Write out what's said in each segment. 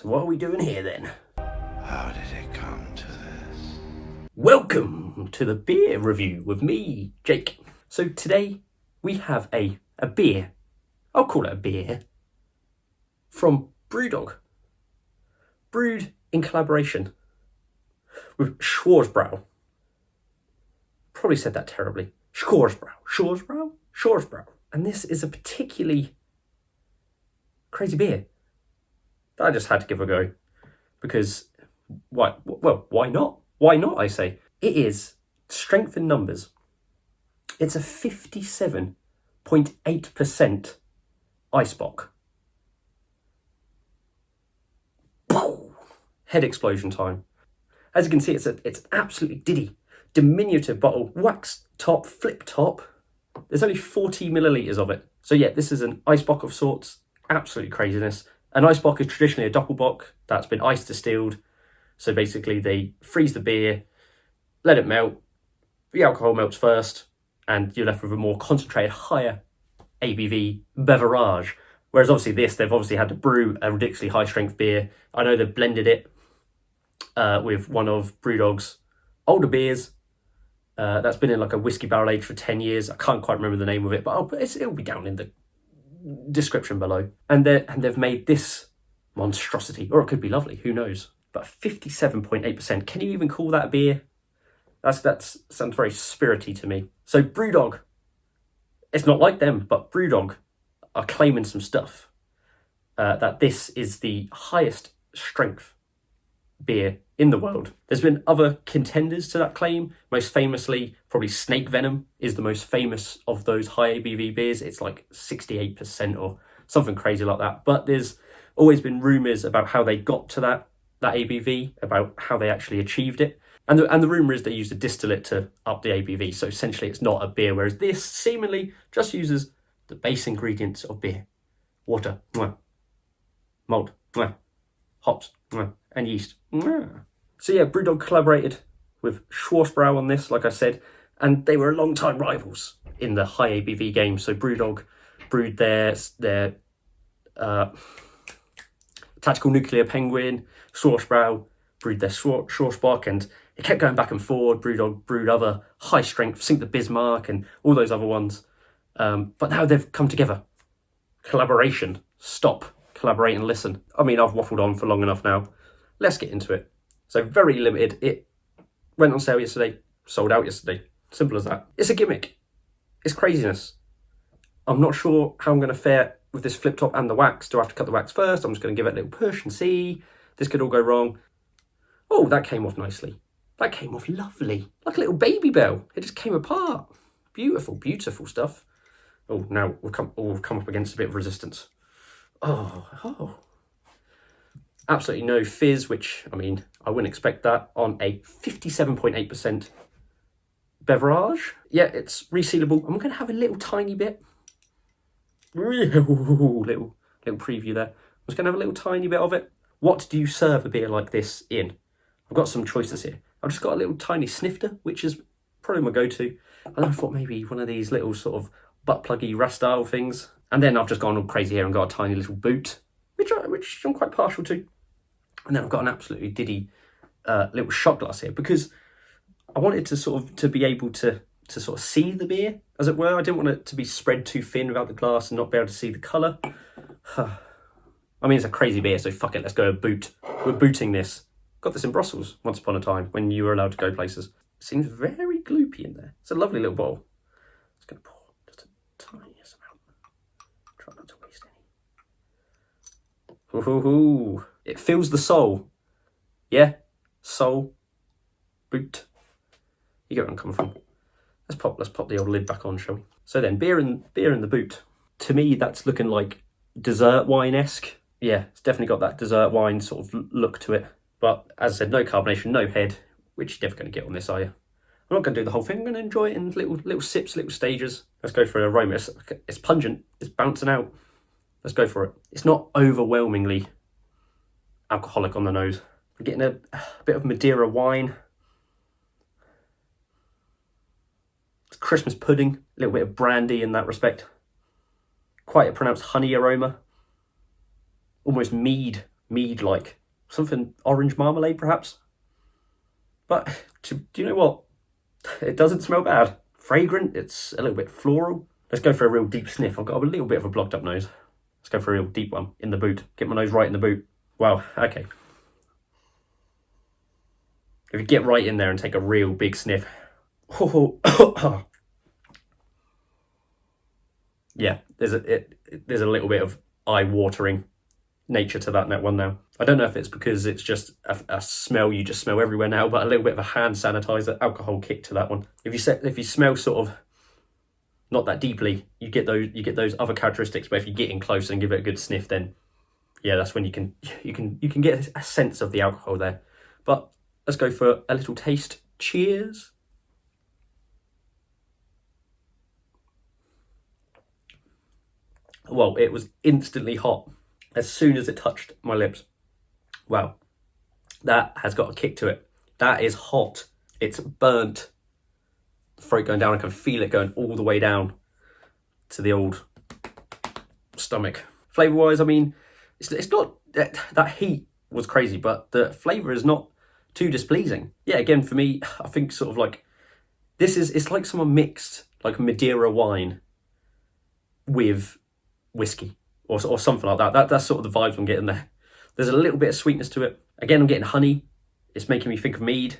So what are we doing here then? How did it come to this? Welcome to the beer review with me, Jake. So today we have a beer, I'll call it a beer, from BrewDog. Brewed in collaboration with Schorschbräu. Probably said that terribly. Schorschbräu. And this is a particularly crazy beer that I just had to give a go. Because, why? Well, why not? Why not, I say? It is strength in numbers. It's a 57.8% Eisbock. Head explosion time. As you can see, it's absolutely diminutive bottle, wax top, flip top. There's only 40 millilitres of it. So yeah, this is an Eisbock of sorts. Absolute craziness. An Eisbock is traditionally a doppelbock that's been ice distilled. So basically they freeze the beer, let it melt, the alcohol melts first, and you're left with a more concentrated, higher ABV beverage. Whereas obviously they've obviously had to brew a ridiculously high strength beer. I know they've blended it with one of BrewDog's older beers. That's been in like a whiskey barrel aged for 10 years. I can't quite remember the name of it, but it'll be down in the description below. And they've made this monstrosity, or it could be lovely, who knows? But 57.8%. Can you even call that a beer? That sounds very spirity to me. So BrewDog, it's not like them, but BrewDog are claiming some stuff. That this is the highest strength beer in the world. There's been other contenders to that claim. Most famously, probably Snake Venom is the most famous of those high ABV beers. It's like 68% or something crazy like that. But there's always been rumours about how they got to that ABV, about how they actually achieved it. And the rumour is they used a distillate to up the ABV. So essentially it's not a beer, whereas this seemingly just uses the base ingredients of beer. Water, malt, hops, and yeast. So yeah, BrewDog collaborated with Schorschbräu on this, like I said, and they were long-time rivals in the high ABV game. So BrewDog brewed their Tactical Nuclear Penguin, Schorschbräu brewed their Schorschbräu, and it kept going back and forward. BrewDog brewed other high-strength, Sink the Bismarck, and all those other ones. But now they've come together. Collaboration. Stop. Collaborate and listen. I mean, I've waffled on for long enough now. Let's get into it. So very limited. It went on sale yesterday, sold out yesterday. Simple as that. It's a gimmick. It's craziness. I'm not sure how I'm going to fare with this flip top and the wax. Do I have to cut the wax first? I'm just going to give it a little push and see. This could all go wrong. Oh, that came off nicely. That came off lovely. Like a little baby bell. It just came apart. Beautiful, beautiful stuff. Oh, now we've come up against a bit of resistance. Oh. Absolutely no fizz, which, I mean, I wouldn't expect that on a 57.8% beverage. Yeah, it's resealable. I'm going to have a little tiny bit. Little preview there. I'm just going to have a little tiny bit of it. What do you serve a beer like this in? I've got some choices here. I've just got a little tiny snifter, which is probably my go-to. And then I thought maybe one of these little sort of butt pluggy Rastyle things. And then I've just gone all crazy here and got a tiny little boot, which I'm quite partial to. And then I've got an absolutely diddy little shot glass here because I wanted to be able to sort of see the beer, as it were. I didn't want it to be spread too thin without the glass and not be able to see the colour. I mean, it's a crazy beer, so fuck it, let's go boot. We're booting this. Got this in Brussels once upon a time when you were allowed to go places. It seems very gloopy in there. It's a lovely little bottle. Just going to pour just a tiniest amount. Try not to waste any. Ooh. It fills the soul. Yeah, soul. Boot. You get where I'm coming from. Let's pop the old lid back on, shall we? So then, beer in the boot. To me, that's looking like dessert wine-esque. Yeah, it's definitely got that dessert wine sort of look to it. But as I said, no carbonation, no head, which you're never going to get on this, are you? I'm not going to do the whole thing. I'm going to enjoy it in little sips, little stages. Let's go for an aroma. It's pungent. It's bouncing out. Let's go for it. It's not overwhelmingly alcoholic on the nose. I'm getting a bit of Madeira wine. It's Christmas pudding. A little bit of brandy in that respect. Quite a pronounced honey aroma. Almost mead mead-like. Something orange marmalade, perhaps. But do you know what? It doesn't smell bad. Fragrant, it's a little bit floral. Let's go for a real deep sniff. I've got a little bit of a blocked up nose. Let's go for a real deep one in the boot. Get my nose right in the boot. Wow, okay. If you get right in there and take a real big sniff. Yeah, there's a little bit of eye-watering nature to that one now. I don't know if it's because it's just a smell you just smell everywhere now, but a little bit of a hand sanitizer alcohol kick to that one. If you smell sort of not that deeply, you get those other characteristics. But if you get in close and give it a good sniff, then yeah, that's when you can get a sense of the alcohol there. But let's go for a little taste. Cheers. Well, it was instantly hot as soon as it touched my lips. Wow, that has got a kick to it. That is hot. It's burnt. Throat going down. I can feel it going all the way down to the old stomach. Flavour-wise, I mean, it's not that heat was crazy, but the flavour is not too displeasing. Yeah, again for me, I think sort of like it's like someone mixed like Madeira wine with whiskey or something like that. That's sort of the vibes I'm getting there. There's a little bit of sweetness to it. Again, I'm getting honey. It's making me think of mead.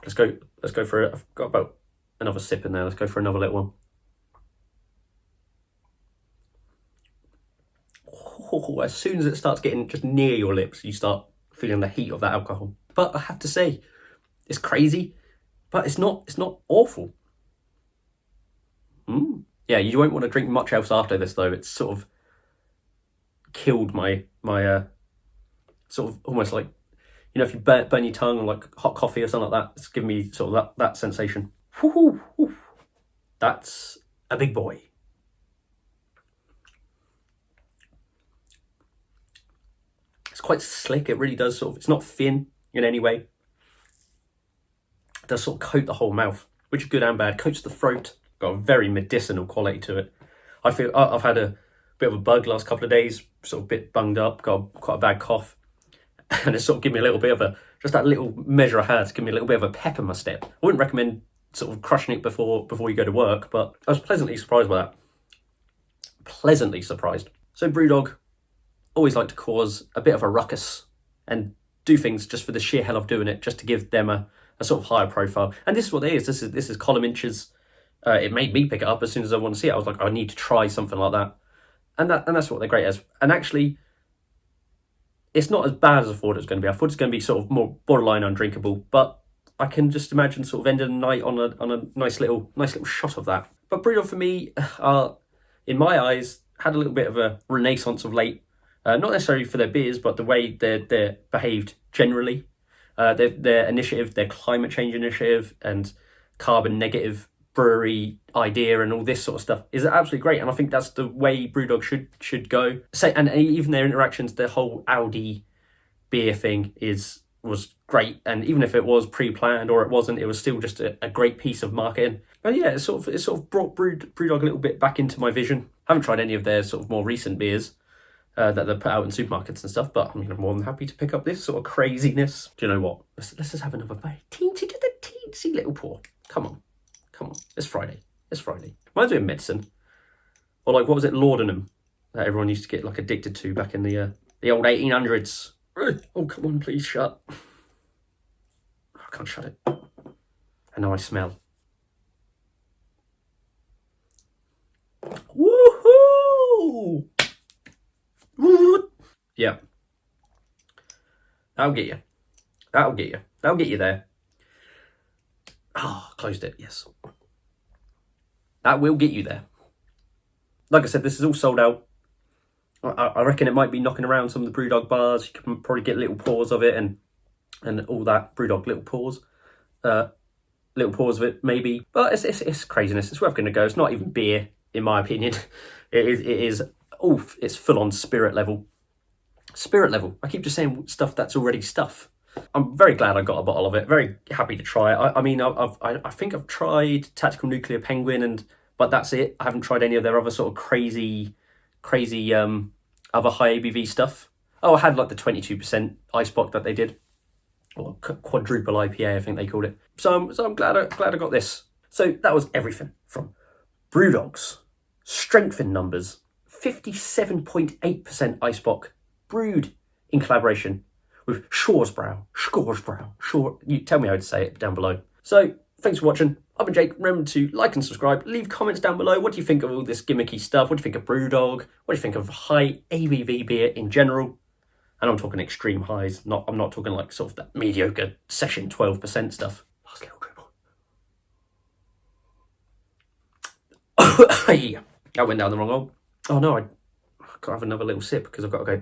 Let's go for it. I've got about another sip in there. Let's go for another little one. Oh, as soon as it starts getting just near your lips, you start feeling the heat of that alcohol. But I have to say, it's crazy, but it's not awful. Yeah, you won't want to drink much else after this though. It's sort of killed my sort of almost like, you know, if you burn your tongue on like hot coffee or something like that, it's giving me sort of that sensation. Woo-hoo. That's a big boy. It's quite slick. It really does sort of, it's not thin in any way. It does sort of coat the whole mouth, which is good and bad. Coats the throat. Got a very medicinal quality to it. I feel I've had a bit of a bug last couple of days, sort of a bit bunged up, got quite a bad cough, and it's sort of given me a little bit of just that little measure I had to give me a little bit of a pep in my step. I wouldn't recommend sort of crushing it before you go to work, but I was pleasantly surprised by that. Pleasantly surprised. So BrewDog always like to cause a bit of a ruckus and do things just for the sheer hell of doing it, just to give them a sort of higher profile. And this is what it is. This is column inches. It made me pick it up as soon as I want to see it. I was like, I need to try something like that. And that's what they're great as. And actually, it's not as bad as I thought it was going to be. I thought it's going to be sort of more borderline undrinkable, but I can just imagine sort of ending the night on a nice little shot of that. But BrewDog for me, in my eyes, had a little bit of a renaissance of late. Not necessarily for their beers, but the way they're behaved generally. Their initiative, their climate change initiative, and carbon negative brewery idea and all this sort of stuff is absolutely great, and I think that's the way BrewDog should go. And even their interactions, their whole Aldi beer thing was great, and even if it was pre-planned or it wasn't, it was still just a great piece of marketing. And yeah, it sort of brought BrewDog a little bit back into my vision. I haven't tried any of their sort of more recent beers that they put out in supermarkets and stuff, but I mean, I'm more than happy to pick up this sort of craziness. Do you know what? Let's just have another bite. Teensy little pour. Come on. It's Friday. Reminds me of medicine. Or like, what was it, laudanum, that everyone used to get like addicted to back in the old 1800s. Oh, come on, please shut. I can't shut it. And now I smell. Woohoo! Yeah. That'll get you there. Closed it, yes. That will get you there. Like I said, this is all sold out. I reckon it might be knocking around some of the BrewDog bars. You can probably get little pours of it and all that. BrewDog little pours. Little pours of it, maybe. But it's craziness. It's worth going to go. It's not even beer, in my opinion. It is it's full on spirit level. Spirit level. I keep just saying stuff that's already stuff. I'm very glad I got a bottle of it. Very happy to try it. I mean, I think I've tried Tactical Nuclear Penguin, but that's it. I haven't tried any of their other sort of crazy other high ABV stuff. Oh, I had like the 22% Eisbock that they did, or quadruple IPA, I think they called it. So I'm glad I got this. So that was everything from BrewDogs, strength in numbers, 57.8% Eisbock, brewed in collaboration with Schorschbräu. You tell me how to say it down below. So thanks for watching. I've been Jake. Remember to like and subscribe. Leave comments down below. What do you think of all this gimmicky stuff? What do you think of BrewDog? What do you think of high ABV beer in general? And I'm talking extreme highs. I'm not talking like sort of that mediocre session 12% stuff. Last little dribble. That went down the wrong hole. Oh no, I gotta have another little sip because I've got to go.